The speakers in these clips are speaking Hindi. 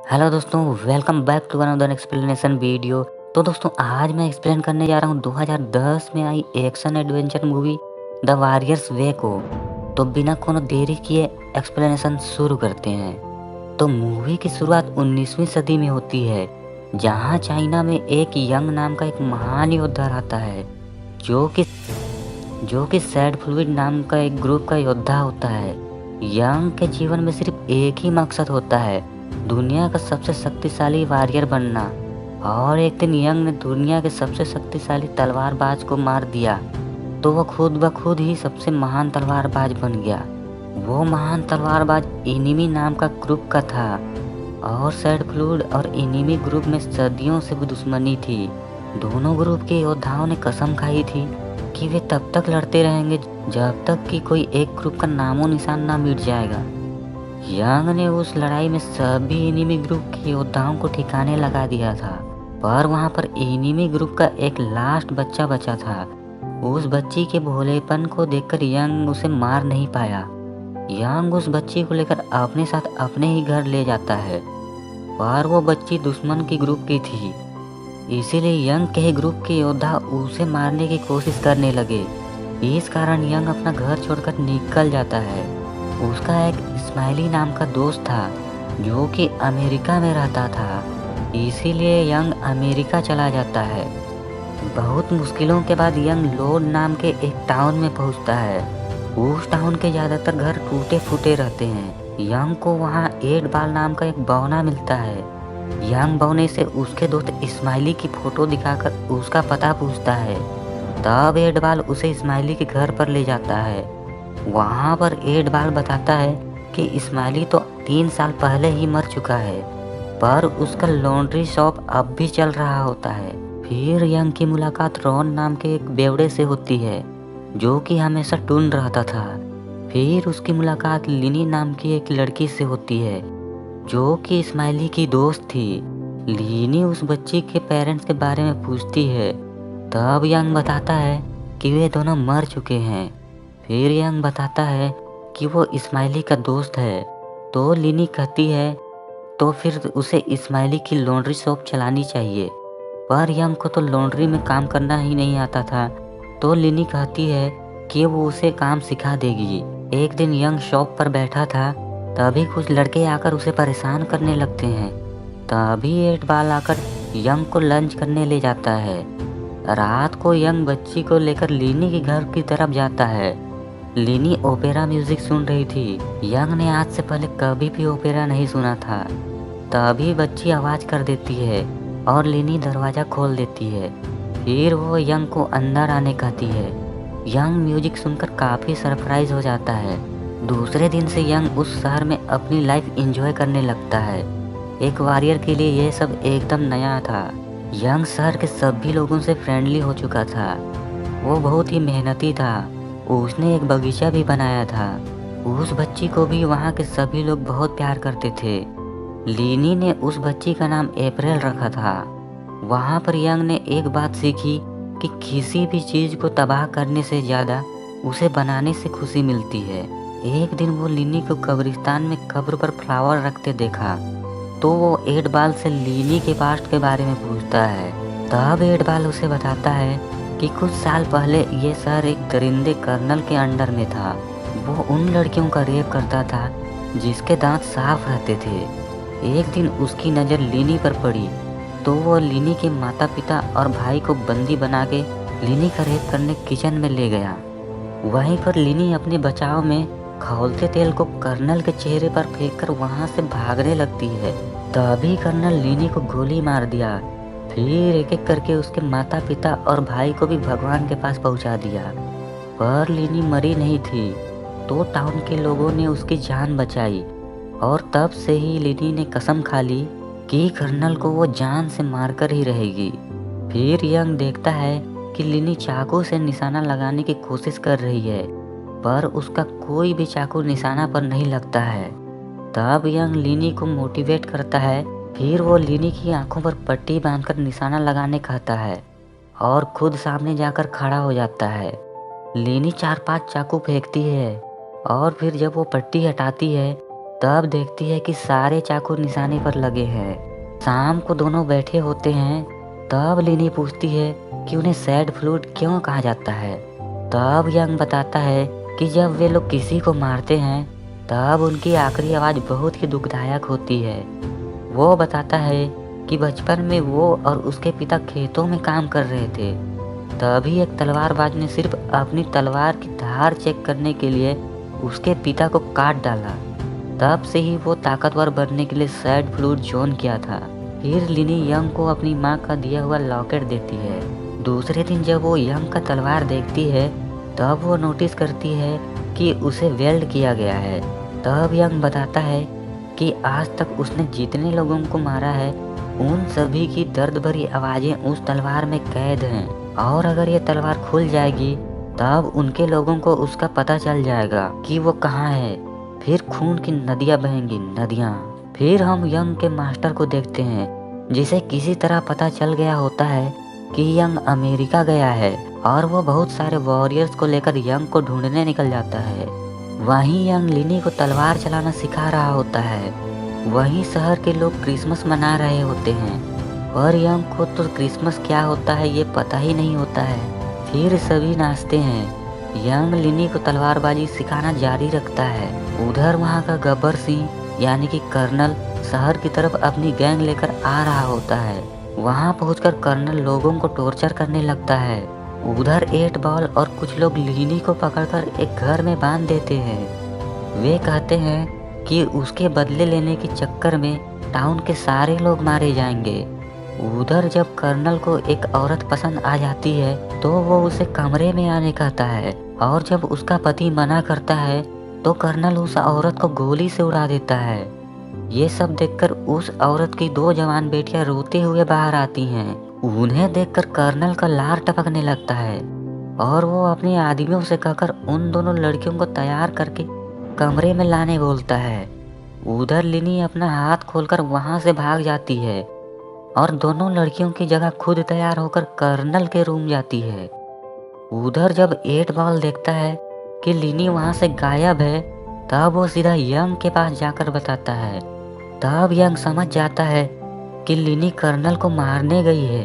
हेलो दोस्तों, welcome back to another explanation video. तो दोस्तों आज मैं एक्सप्लेन करने जा रहा हूँ 2010 में आई action adventure movie the warrior's way को। तो बिना कोनो देरी किए एक्सप्लेनेशन शुरू करते हैं। तो मूवी की शुरुआत 19वीं सदी में होती है, जहाँ चाइना में एक यंग नाम का एक महान योद्धा रहता है, जो कि सैड फ्लूइड नाम का एक ग्रुप का योद्धा होता है। यंग के जीवन में सिर्फ एक ही मकसद होता है, दुनिया का सबसे शक्तिशाली वॉरियर बनना। और एक दिन यंग ने दुनिया के सबसे शक्तिशाली तलवारबाज को मार दिया, तो वह खुद ब खुद ही सबसे महान तलवारबाज बन गया। वो महान तलवारबाज एनिमी नाम का ग्रुप का था, और सैड फ्लूइड और एनिमी ग्रुप में सदियों से दुश्मनी थी। दोनों ग्रुप के योद्धाओं ने कसम खाई थी कि वे तब तक लड़ते रहेंगे जब तक कि कोई एक ग्रुप का नामो निशान ना मिट जाएगा। यंग ने उस लड़ाई में सभी एनिमी ग्रुप के योद्धाओं को ठिकाने लगा दिया था, पर वहां पर एनिमी ग्रुप का एक लास्ट बच्चा बचा था। उस बच्ची के भोलेपन को देखकर यंग उसे मार नहीं पाया। यंग उस बच्ची को लेकर अपने साथ अपने ही घर ले जाता है, पर वो बच्ची दुश्मन की ग्रुप की थी, इसीलिए यंग के ही ग्रुप के योद्धा उसे मारने की कोशिश करने लगे। इस कारण यंग अपना घर छोड़कर निकल जाता है। उसका एक इस्माइली नाम का दोस्त था, जो कि अमेरिका में रहता था, इसीलिए यंग अमेरिका चला जाता है। बहुत मुश्किलों के बाद यंग लोड नाम के एक टाउन में पहुंचता है। उस टाउन के ज़्यादातर घर टूटे फूटे रहते हैं। यंग को वहां एड बाल नाम का एक बौना मिलता है। यंग बौने से उसके दोस्त इस्माइली की फोटो दिखाकर उसका पता पूछता है। तब एड बाल उसे इस्माइली के घर पर ले जाता है। वहाँ पर एड बाल बताता है कि इस्माइली तो 3 साल पहले ही मर चुका है, पर उसका लॉन्ड्री शॉप अब भी चल रहा होता है। फिर यंग की मुलाकात रॉन नाम के एक बेवड़े से होती है, जो कि हमेशा टून रहता था। फिर उसकी मुलाकात लिनी नाम की एक लड़की से होती है, जो कि इस्माइली की दोस्त थी। लिनी उस बच्ची के पेरेंट्स के बारे में पूछती है। तब यंग बताता है कि वे दोनों मर चुके हैं। फिर यंग बताता है कि वो इस्माइली का दोस्त है। तो लिनी कहती है तो फिर उसे इस्माइली की लॉन्ड्री शॉप चलानी चाहिए, पर यंग को तो लॉन्ड्री में काम करना ही नहीं आता था। तो लिनी कहती है कि वो उसे काम सिखा देगी। एक दिन यंग शॉप पर बैठा था, तभी कुछ लड़के आकर उसे परेशान करने लगते हैं। तभी एट बाल आकर यंग को लंच करने ले जाता है। रात को यंग बच्ची को लेकर लिनी के घर की तरफ जाता है। लिनी ओपेरा म्यूजिक सुन रही थी। यंग ने आज से पहले कभी भी ओपेरा नहीं सुना था। तभी बच्ची आवाज कर देती है और लिनी दरवाजा खोल देती है। फिर वो यंग को अंदर आने कहती है। यंग म्यूजिक सुनकर काफी सरप्राइज हो जाता है। दूसरे दिन से यंग उस शहर में अपनी लाइफ एंजॉय करने लगता है। एक वॉरियर के लिए यह सब एकदम नया था। यंग शहर के सभी लोगों से फ्रेंडली हो चुका था। वो बहुत ही मेहनती था। उसने एक बगीचा भी बनाया था। उस बच्ची को भी वहाँ के सभी लोग बहुत प्यार करते थे। लिनी ने उस बच्ची का नाम अप्रैल रखा था। वहाँ पर यंग ने एक बात सीखी कि किसी भी चीज़ को तबाह करने से ज़्यादा उसे बनाने से खुशी मिलती है। एक दिन वो लिनी को कब्रिस्तान में कब्र पर फ्लावर रखते देखा, तो वो एड बाल से लिनी के पास्ट के बारे में पूछता है। तब एड बाल उसे बताता है कि कुछ साल पहले ये शहर एक दरिंदे कर्नल के अंडर में था। वो उन लड़कियों का रेप करता था जिसके दांत साफ रहते थे। एक दिन उसकी नज़र लिनी पर पड़ी, तो वो लिनी के माता पिता और भाई को बंदी बना के लिनी का रेप करने किचन में ले गया। वहीं पर लिनी अपने बचाव में खौलते तेल को कर्नल के चेहरे पर फेंककर वहां से भागने लगती है। तभी कर्नल लिनी को गोली मार दिया। फिर एक एक करके उसके माता पिता और भाई को भी भगवान के पास पहुंचा दिया, पर लिनी मरी नहीं थी। तो टाउन के लोगों ने उसकी जान बचाई, और तब से ही लिनी ने कसम खा ली कि कर्नल को वो जान से मारकर ही रहेगी। फिर यंग देखता है कि लिनी चाकू से निशाना लगाने की कोशिश कर रही है, पर उसका कोई भी चाकू निशाना पर नहीं लगता है। तब यंग लिनी को मोटिवेट करता है। फिर वो लिनी की आंखों पर पट्टी बांधकर निशाना लगाने कहता है, और खुद सामने जाकर खड़ा हो जाता है। लिनी 4-5 चाकू फेंकती है, और फिर जब वो पट्टी हटाती है तब देखती है कि सारे चाकू निशाने पर लगे हैं। शाम को दोनों बैठे होते हैं। तब लिनी पूछती है कि उन्हें सैड फ्लूट क्यों कहा जाता है। तब यंग बताता है कि जब वे लोग किसी को मारते हैं तब उनकी आखिरी आवाज़ बहुत ही दुखदायक होती है। वो बताता है कि बचपन में वो और उसके पिता खेतों में काम कर रहे थे। तभी एक तलवारबाज ने सिर्फ अपनी तलवार की धार चेक करने के लिए उसके पिता को काट डाला। तब से ही वो ताकतवर बनने के लिए सैड फ्लूट जोन किया था। फिर लिनी यंग को अपनी माँ का दिया हुआ लॉकेट देती है। दूसरे दिन जब वो यंग का तलवार देखती है तब वो नोटिस करती है कि उसे वेल्ड किया गया है। तब यंग बताता है कि आज तक उसने जितने लोगों को मारा है उन सभी की दर्द भरी आवाज़ें उस तलवार में कैद हैं, और अगर ये तलवार खुल जाएगी तब उनके लोगों को उसका पता चल जाएगा कि वो कहाँ है। फिर खून की नदियाँ बहेंगी, नदियाँ। फिर हम यंग के मास्टर को देखते हैं जिसे किसी तरह पता चल गया होता है कि यंग अमेरिका गया है, और वो बहुत सारे वॉरियर्स को लेकर यंग को ढूंढने निकल जाता है। वहीं यंग लिनी को तलवार चलाना सिखा रहा होता है। वहीं शहर के लोग क्रिसमस मना रहे होते हैं और यंग को तो क्रिसमस क्या होता है ये पता ही नहीं होता है। फिर सभी नाचते हैं। यंग लिनी को तलवारबाजी सिखाना जारी रखता है। उधर वहाँ का गब्बर सिंह यानी कि कर्नल शहर की तरफ अपनी गैंग लेकर आ रहा होता है। वहाँ पहुंचकर कर्नल लोगों को टॉर्चर करने लगता है। उधर 8 बॉल और कुछ लोग लिनी को पकड़कर एक घर में बांध देते हैं। वे कहते हैं कि उसके बदले लेने के चक्कर में टाउन के सारे लोग मारे जाएंगे। उधर जब कर्नल को एक औरत पसंद आ जाती है तो वो उसे कमरे में आने कहता है, और जब उसका पति मना करता है तो कर्नल उस औरत को गोली से उड़ा देता है। ये सब देखकर उस औरत की 2 जवान बेटियां रोते हुए बाहर आती हैं। उन्हें देखकर कर्नल का लार टपकने लगता है और वो अपने आदमियों से कहकर उन दोनों लड़कियों को तैयार करके कमरे में लाने बोलता है। उधर लिनी अपना हाथ खोलकर वहां से भाग जाती है और दोनों लड़कियों की जगह खुद तैयार होकर कर्नल के रूम जाती है। उधर जब 8 बॉल देखता है कि लिनी वहां से गायब है तब वो सीधा यंग के पास जाकर बताता है। तब यंग समझ जाता है कि लिनी कर्नल को मारने गई है।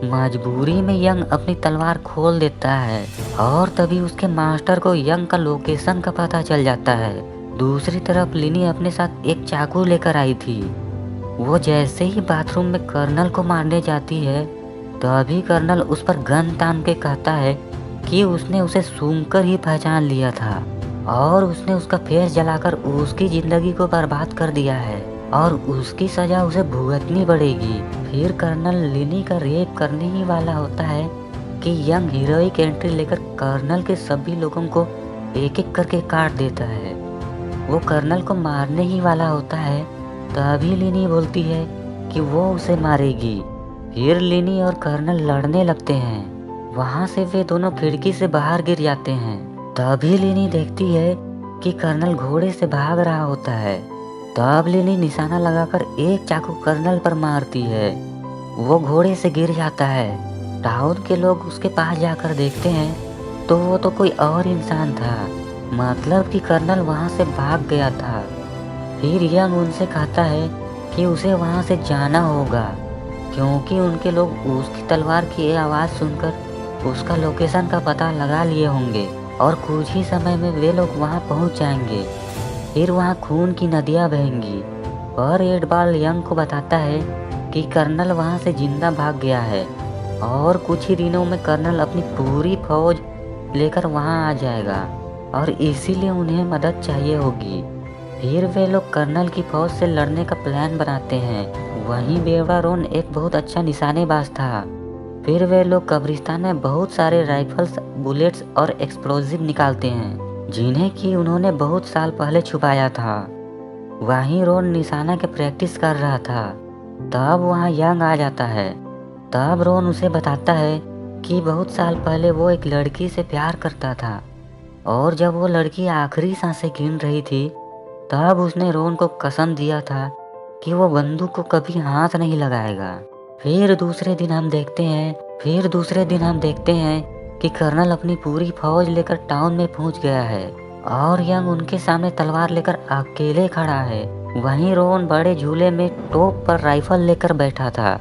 मजबूरी में यंग अपनी तलवार खोल देता है और तभी उसके मास्टर को यंग का लोकेशन का पता चल जाता है। दूसरी तरफ लिनी अपने साथ एक चाकू लेकर आई थी। वो जैसे ही बाथरूम में कर्नल को मारने जाती है तभी कर्नल उस पर गन तान के कहता है कि उसने उसे सूंघकर ही पहचान लिया था और उसने उसका फेस जलाकर उसकी जिंदगी को बर्बाद कर दिया है और उसकी सजा उसे भुगतनी पड़ेगी। फिर कर्नल लिनी का रेप करने ही वाला होता है कि यंग हीरोइक एंट्री लेकर कर्नल के सभी लोगों को एक एक करके काट देता है। वो कर्नल को मारने ही वाला होता है तभी लिनी बोलती है कि वो उसे मारेगी। फिर लिनी और कर्नल लड़ने लगते हैं। वहां से वे दोनों खिड़की से बाहर गिर जाते हैं। तभी लिनी देखती है कि कर्नल घोड़े से भाग रहा होता है। तब लिनी निशाना लगाकर एक चाकू कर्नल पर मारती है। वो घोड़े से गिर जाता है। टाउन के लोग उसके पास जाकर देखते हैं तो वो तो कोई और इंसान था, मतलब कि कर्नल वहां से भाग गया था। फिर यंग उनसे कहता है कि उसे वहां से जाना होगा क्योंकि उनके लोग उसकी तलवार की आवाज़ सुनकर उसका लोकेशन का पता लगा लिए होंगे और कुछ ही समय में वे लोग वहां पहुंच जाएंगे। फिर वहां खून की नदियां बहेंगी। और 8 बॉल यंग को बताता है कि कर्नल वहां से जिंदा भाग गया है और कुछ ही दिनों में कर्नल अपनी पूरी फौज लेकर वहां आ जाएगा और इसीलिए उन्हें मदद चाहिए होगी। फिर वे लोग कर्नल की फौज से लड़ने का प्लान बनाते हैं। वहीं बेवड़ा रोन एक बहुत अच्छा निशानेबाज था। फिर वे लोग कब्रिस्तान में बहुत सारे राइफल्स, बुलेट्स और एक्सप्लोजिव निकालते हैं जिन्हें कि उन्होंने बहुत साल पहले छुपाया था। वहीं रोन निशाना के प्रैक्टिस कर रहा था। तब वहां यंग आ जाता है। तब रोन उसे बताता है कि बहुत साल पहले वो एक लड़की से प्यार करता था और जब वो लड़की आखिरी सांसें गिन रही थी तब उसने रोन को कसम दिया था कि वो बंदूक को कभी हाथ नहीं लगाएगा। फिर दूसरे दिन हम देखते हैं कि कर्नल अपनी पूरी फौज लेकर टाउन में पहुंच गया है और यंग उनके सामने तलवार लेकर अकेले खड़ा है। वहीं रोन बड़े झूले में टोप पर राइफल लेकर बैठा था।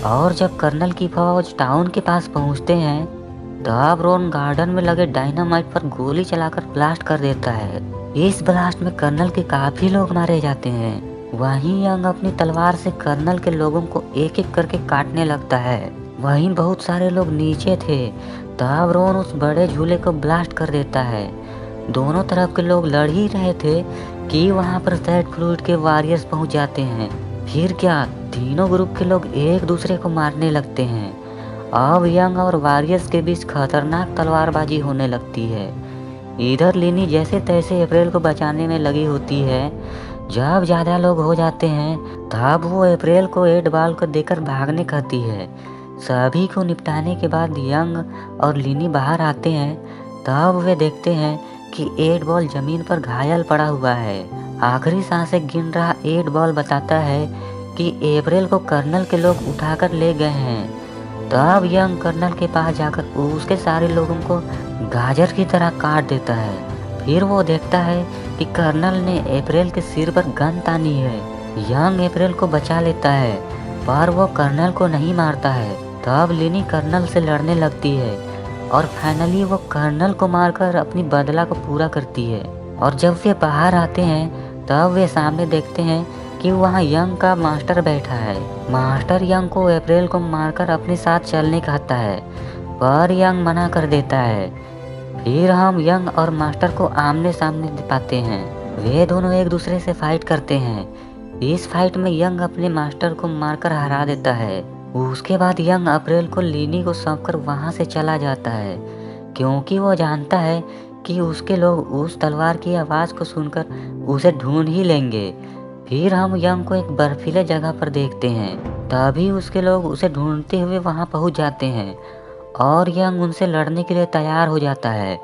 और जब कर्नल की फौज टाउन के पास पहुंचते हैं तब रोन गार्डन में लगे डायनामाइट पर गोली चलाकर ब्लास्ट कर देता है। इस ब्लास्ट में कर्नल के काफी लोग मारे जाते हैं। वहीं यंग अपनी तलवार से कर्नल के लोगों को एक एक करके काटने लगता है। वहीं बहुत सारे लोग नीचे थे। तब रोन उस बड़े झूले को ब्लास्ट कर देता है। दोनों तरफ के लोग लड़ ही रहे थे कि वहां पर सैड फ्लूइड के वॉरियर्स पहुंच जाते हैं। फिर क्या, तीनों ग्रुप के लोग एक दूसरे को मारने लगते हैं। अब यंग और वॉरियर्स के बीच खतरनाक तलवारबाजी होने लगती है। इधर लिनी जैसे तैसे अप्रैल को बचाने में लगी होती है। जब ज्यादा लोग हो जाते हैं तब वो अप्रैल को 8 बॉल को देकर भागने कहती है। सभी को निपटाने के बाद यंग और लिनी बाहर आते हैं। तब वे देखते हैं कि 8 बॉल जमीन पर घायल पड़ा हुआ है। आखिरी सांसें गिन रहा 8 बॉल बताता है कि अप्रैल को कर्नल के लोग उठाकर ले गए हैं। तब यंग कर्नल के पास जाकर उसके सारे लोगों को गाजर की तरह काट देता है। फिर वो देखता है कि कर्नल ने अप्रैल के सिर पर गन तानी है। यंग अप्रैल को बचा लेता है पर वो कर्नल को नहीं मारता है। तब लिनी कर्नल से लड़ने लगती है और फाइनली वो कर्नल को मारकर अपनी बदला को पूरा करती है। और जब वे बाहर आते हैं तब वे सामने देखते हैं कि वहाँ यंग का मास्टर बैठा है। मास्टर यंग को अप्रैल को मारकर अपने साथ चलने कहता है पर यंग मना कर देता है। फिर हम यंग और मास्टर को आमने सामने पाते हैं। वे दोनों एक दूसरे से फाइट करते हैं। इस फाइट में यंग अपने मास्टर को मारकर हरा देता है। उसके बाद यंग अप्रैल को लिनी को सौंपकर वहाँ से चला जाता है क्योंकि वो जानता है कि उसके लोग उस तलवार की आवाज़ को सुनकर उसे ढूंढ ही लेंगे। फिर हम यंग को एक बर्फीले जगह पर देखते हैं। तभी उसके लोग उसे ढूंढते हुए वहां पहुंच जाते हैं और यंग उनसे लड़ने के लिए तैयार हो जाता है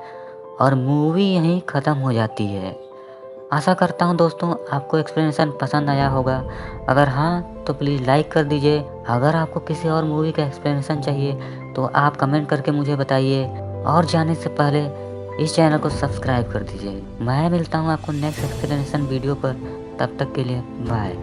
और मूवी यहीं ख़त्म हो जाती है। आशा करता हूं दोस्तों आपको एक्सप्लेनेशन पसंद आया होगा। अगर हाँ तो प्लीज़ लाइक कर दीजिए। अगर आपको किसी और मूवी का एक्सप्लेनेशन चाहिए तो आप कमेंट करके मुझे बताइए। और जाने से पहले इस चैनल को सब्सक्राइब कर दीजिए। मैं मिलता हूँ आपको नेक्स्ट एक्सप्लेनेशन वीडियो पर। तब तक के लिए बाय।